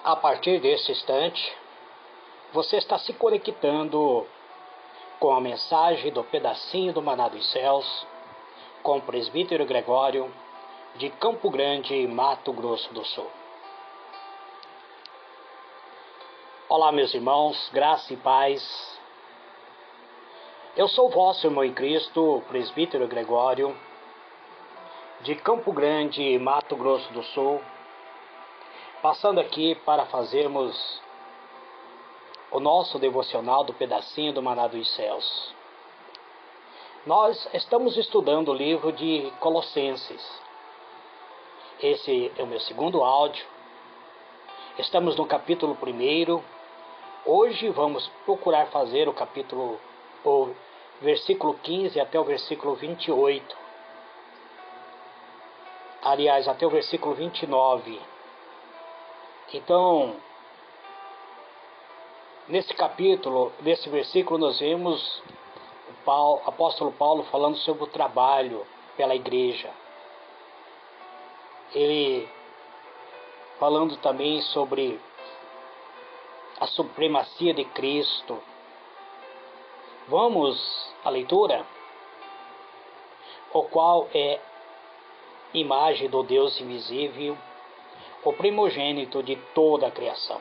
A partir desse instante, você está se conectando com a mensagem do pedacinho do Maná dos Céus, com o presbítero Gregório, de Campo Grande, Mato Grosso do Sul. Olá, meus irmãos, graça e paz. Eu sou vosso irmão em Cristo, o presbítero Gregório, de Campo Grande, Mato Grosso do Sul, passando aqui para fazermos o nosso devocional do pedacinho do Maná dos Céus. Nós estamos estudando o livro de Colossenses. Esse é o meu segundo áudio. Estamos no capítulo 1. Hoje vamos procurar fazer o versículo 15 até o versículo 28. Aliás, até o versículo 29. Então, nesse versículo, nós vemos o apóstolo Paulo falando sobre o trabalho pela igreja. Ele falando também sobre a supremacia de Cristo. Vamos à leitura? O qual é imagem do Deus invisível, o primogênito de toda a criação.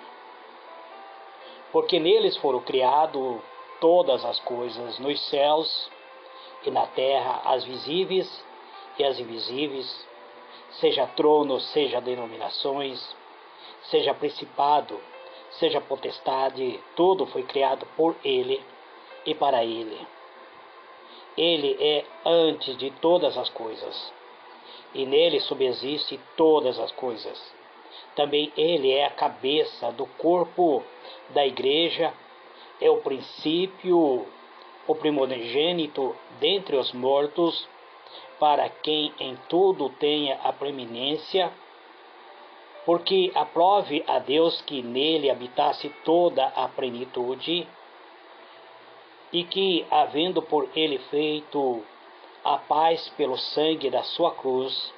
Porque neles foram criadas todas as coisas, nos céus e na terra, as visíveis e as invisíveis, seja trono, seja denominações, seja principado, seja potestade, tudo foi criado por Ele e para Ele. Ele é antes de todas as coisas, e nele subsiste todas as coisas. Também Ele é a cabeça do corpo da igreja, é o princípio, o primogênito dentre os mortos, para quem em tudo tenha a preeminência, porque aprove a Deus que nele habitasse toda a plenitude, e que, havendo por ele feito a paz pelo sangue da sua cruz,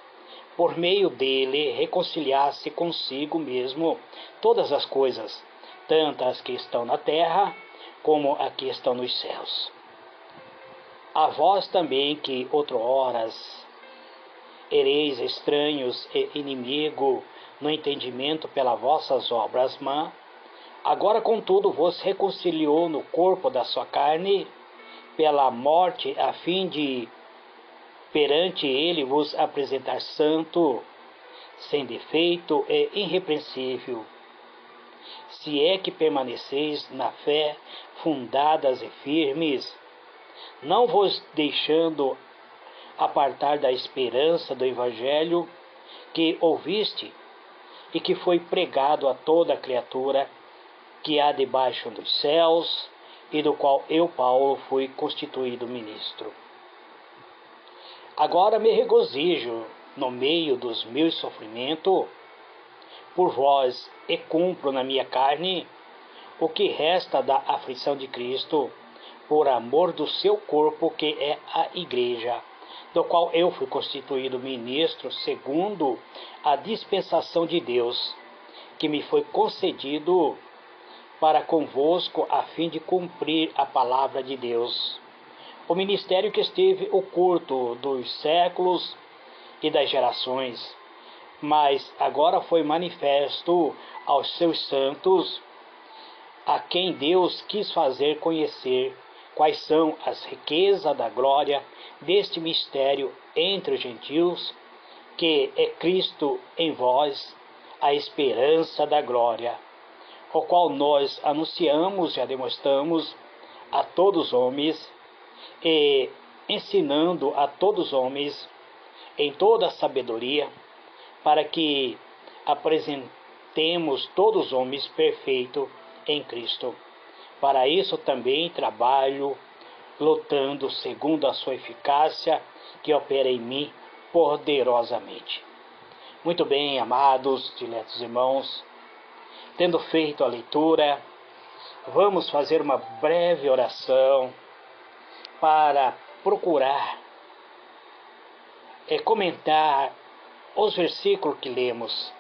por meio dele reconciliasse consigo mesmo todas as coisas, tanto as que estão na terra, como as que estão nos céus. A vós também que outrohoras ereis estranhos e inimigo no entendimento pelas vossas obras má, agora contudo vos reconciliou no corpo da sua carne pela morte, a fim de perante ele vos apresentar santo, sem defeito e irrepreensível, se é que permaneceis na fé, fundadas e firmes, não vos deixando apartar da esperança do Evangelho que ouviste e que foi pregado a toda criatura que há debaixo dos céus, e do qual eu, Paulo, fui constituído ministro. Agora me regozijo no meio dos meus sofrimentos por vós, e cumpro na minha carne o que resta da aflição de Cristo, por amor do seu corpo, que é a igreja, do qual eu fui constituído ministro segundo a dispensação de Deus, que me foi concedido para convosco, a fim de cumprir a palavra de Deus. O ministério que esteve oculto dos séculos e das gerações, mas agora foi manifesto aos seus santos, a quem Deus quis fazer conhecer quais são as riquezas da glória deste mistério entre os gentios, que é Cristo em vós, a esperança da glória, o qual nós anunciamos e a demonstramos a todos os homens, e ensinando a todos os homens em toda a sabedoria, para que apresentemos todos os homens perfeitos em Cristo. Para isso também trabalho, lutando segundo a sua eficácia, que opera em mim poderosamente. Muito bem, amados, diletos irmãos, tendo feito a leitura, vamos fazer uma breve oração para procurar comentar os versículos que lemos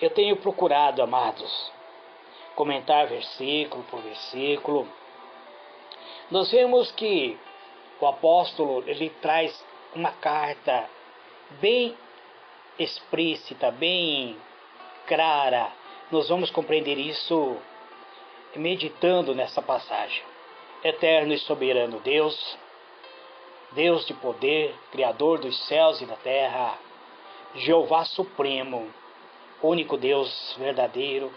Eu tenho procurado, amados, comentar versículo por versículo. Nós vemos que o apóstolo, ele traz uma carta bem explícita, bem clara. Nós vamos compreender isso meditando nessa passagem. Eterno e soberano Deus, Deus de poder, Criador dos céus e da terra, Jeová Supremo, único Deus verdadeiro,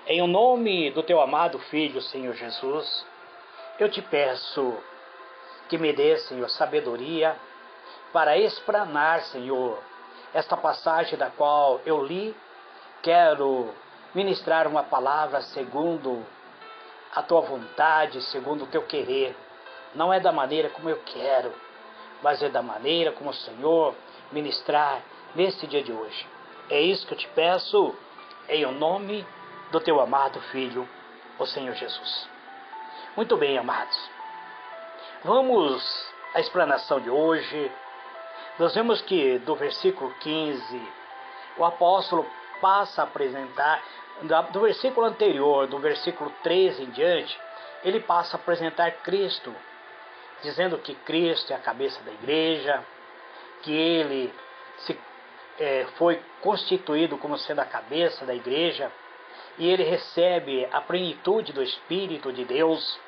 em o nome do teu amado Filho, Senhor Jesus, eu te peço que me dê, Senhor, sabedoria para explanar, Senhor, esta passagem da qual eu li. Quero ministrar uma palavra segundo a tua vontade, segundo o teu querer. Não é da maneira como eu quero, mas é da maneira como o Senhor ministrar nesse dia de hoje. É isso que eu te peço, em o nome do teu amado Filho, o Senhor Jesus. Muito bem, amados. Vamos à explanação de hoje. Nós vemos que do versículo 15, o apóstolo passa a apresentar, do versículo anterior, do versículo 13 em diante, ele passa a apresentar Cristo, dizendo que Cristo é a cabeça da igreja, que ele foi constituído como sendo a cabeça da igreja, e ele recebe a plenitude do Espírito de Deus.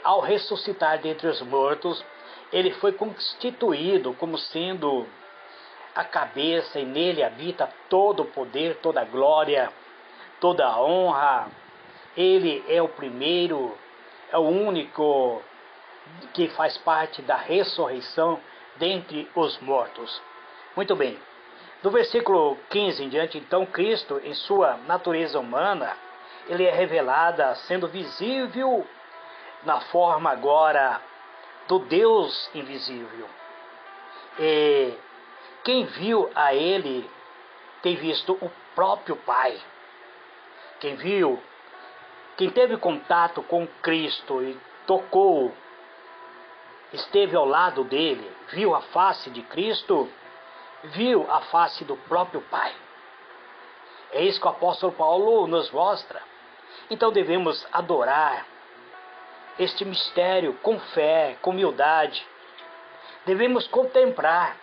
Ao ressuscitar dentre os mortos, ele foi constituído como sendo a cabeça, e nele habita todo o poder, toda a glória, toda a honra. Ele é o primeiro, é o único que faz parte da ressurreição dentre os mortos. Muito bem. Do versículo 15 em diante, então, Cristo, em sua natureza humana, ele é revelada sendo visível na forma agora do Deus invisível. E quem viu a ele tem visto o próprio Pai. Quem teve contato com Cristo e tocou, esteve ao lado dele, viu a face de Cristo, viu a face do próprio Pai. É isso que o apóstolo Paulo nos mostra. Então devemos adorar este mistério com fé, com humildade. Devemos contemplar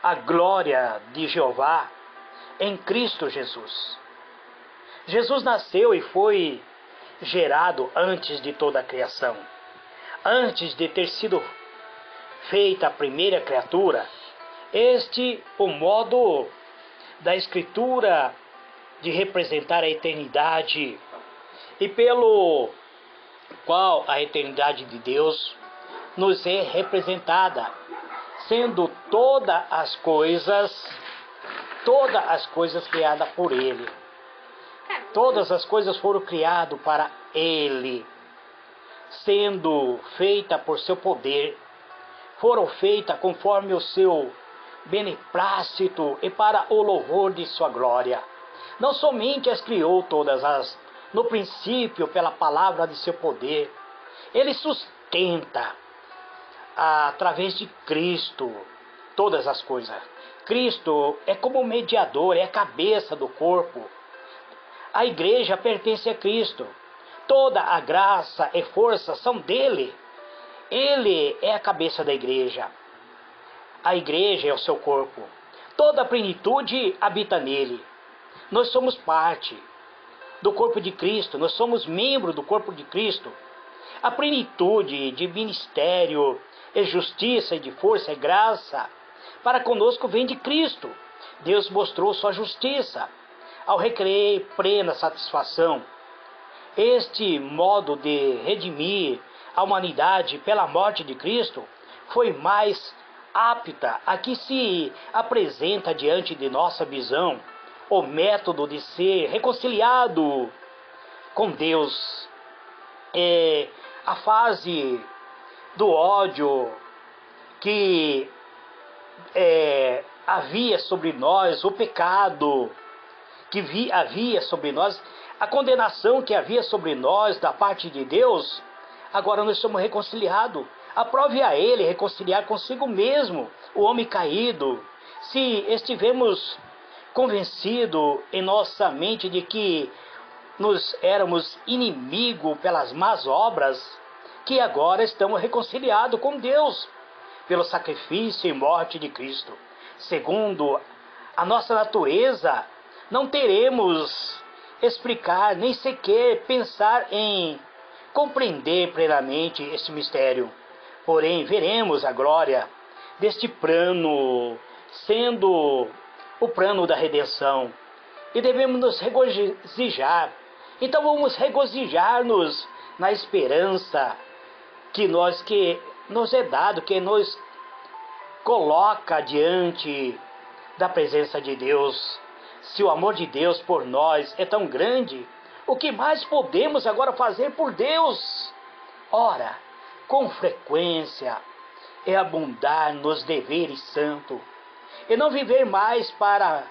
a glória de Jeová em Cristo Jesus. Jesus nasceu e foi gerado antes de toda a criação. Antes de ter sido feita a primeira criatura. Este o modo da Escritura de representar a eternidade, e pelo qual a eternidade de Deus nos é representada, sendo todas as coisas criadas por Ele. Todas as coisas foram criadas para Ele, sendo feitas por seu poder, foram feitas conforme o seu beneplácito e para o louvor de sua glória. Não somente as criou todas no princípio pela palavra de seu poder, ele sustenta através de Cristo todas as coisas. Cristo é como mediador, é a cabeça do corpo. A igreja pertence a Cristo. Toda a graça e força são dele. Ele é a cabeça da igreja. A igreja é o seu corpo. Toda a plenitude habita nele. Nós somos parte do corpo de Cristo. Nós somos membro do corpo de Cristo. A plenitude de ministério, e justiça, e de força, e graça para conosco vem de Cristo. Deus mostrou sua justiça ao requerer plena satisfação. Este modo de redimir a humanidade pela morte de Cristo foi mais apta a que se apresenta diante de nossa visão o método de ser reconciliado com Deus. A fase do ódio que havia sobre nós, o pecado que havia sobre nós, a condenação que havia sobre nós da parte de Deus, agora nós somos reconciliados. Aprove a Ele reconciliar consigo mesmo o homem caído. Se estivemos convencido em nossa mente de que nos éramos inimigo pelas más obras, que agora estamos reconciliados com Deus pelo sacrifício e morte de Cristo. Segundo a nossa natureza, não teremos explicar, nem sequer pensar em compreender plenamente este mistério. Porém, veremos a glória deste plano, sendo o plano da redenção, e devemos nos regozijar. Então vamos regozijar-nos na esperança que nos é dado, que nos coloca diante da presença de Deus. Se o amor de Deus por nós é tão grande, o que mais podemos agora fazer por Deus? Ora, com frequência, é abundar nos deveres santos, e não viver mais para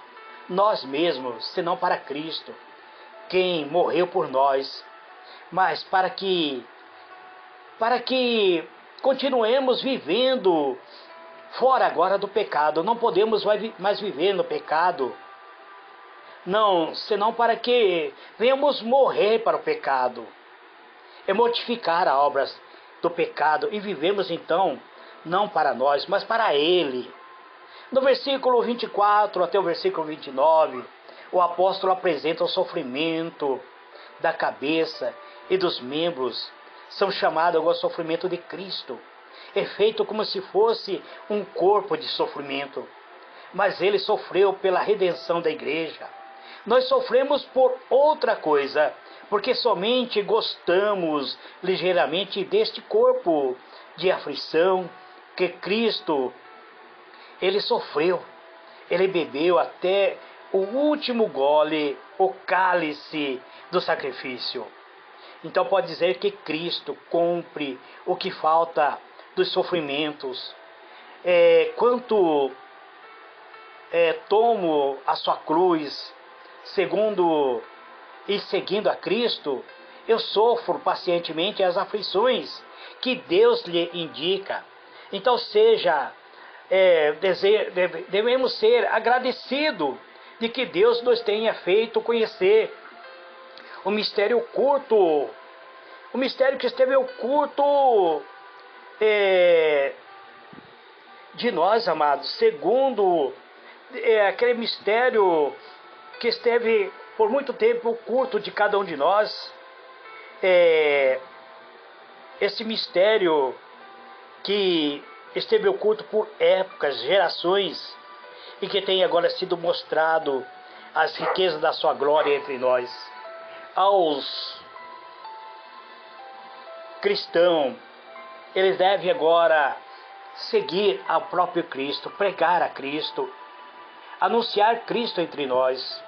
nós mesmos, senão para Cristo, quem morreu por nós, mas para que continuemos vivendo fora agora do pecado. Não podemos mais viver no pecado, não, senão para que venhamos morrer para o pecado, e mortificar as obras do pecado, e vivemos então, não para nós, mas para Ele. No versículo 24 até o versículo 29, o apóstolo apresenta o sofrimento da cabeça e dos membros. São chamados ao sofrimento de Cristo. É feito como se fosse um corpo de sofrimento. Mas Ele sofreu pela redenção da igreja. Nós sofremos por outra coisa, porque somente gostamos ligeiramente deste corpo de aflição que Cristo, Ele sofreu. Ele bebeu até o último gole, o cálice do sacrifício. Então pode dizer que Cristo cumpre o que falta dos sofrimentos. Quanto tomo a sua cruz, seguindo a Cristo, eu sofro pacientemente as aflições que Deus lhe indica. Então devemos ser agradecidos de que Deus nos tenha feito conhecer o mistério oculto, o mistério que esteve oculto de nós, amados, segundo aquele mistério que esteve por muito tempo oculto de cada um de nós. Esse mistério que esteve oculto por épocas, gerações, e que tem agora sido mostrado as riquezas da sua glória entre nós. Aos cristãos, eles devem agora seguir ao próprio Cristo, pregar a Cristo, anunciar Cristo entre nós.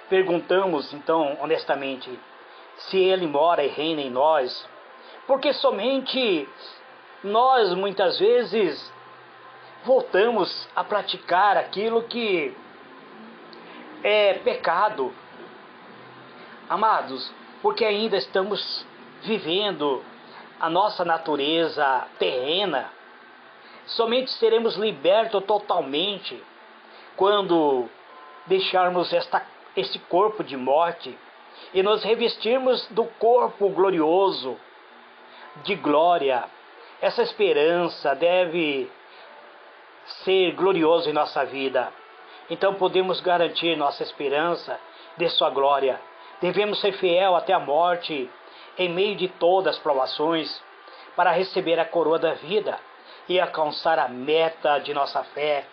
Perguntamos então honestamente se Ele mora e reina em nós, porque somente nós muitas vezes voltamos a praticar aquilo que é pecado, amados, porque ainda estamos vivendo a nossa natureza terrena. Somente seremos libertos totalmente quando deixarmos esse corpo de morte e nos revestirmos do corpo glorioso de glória. Essa esperança deve ser gloriosa em nossa vida. Então podemos garantir nossa esperança de sua glória. Devemos ser fiel até a morte, em meio de todas as provações, para receber a coroa da vida e alcançar a meta de nossa fé,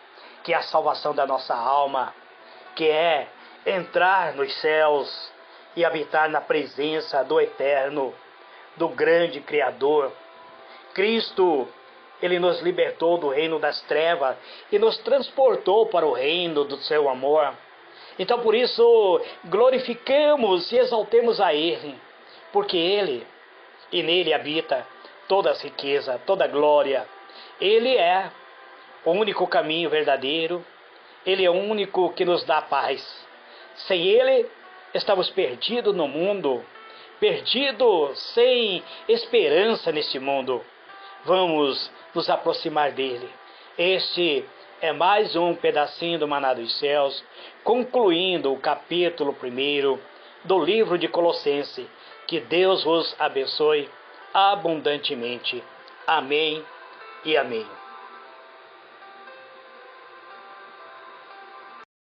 que é a salvação da nossa alma, que é entrar nos céus e habitar na presença do Eterno, do grande Criador. Cristo, Ele nos libertou do reino das trevas e nos transportou para o reino do seu amor. Então por isso glorificamos e exaltemos a Ele, porque Ele e nele habita toda a riqueza, toda a glória. Ele é o único caminho verdadeiro, Ele é o único que nos dá paz. Sem Ele estamos perdidos no mundo, perdidos sem esperança nesse mundo. Vamos nos aproximar dele. Este é mais um pedacinho do maná dos céus, concluindo o capítulo 1 do livro de Colossenses. Que Deus vos abençoe abundantemente. Amém e amém.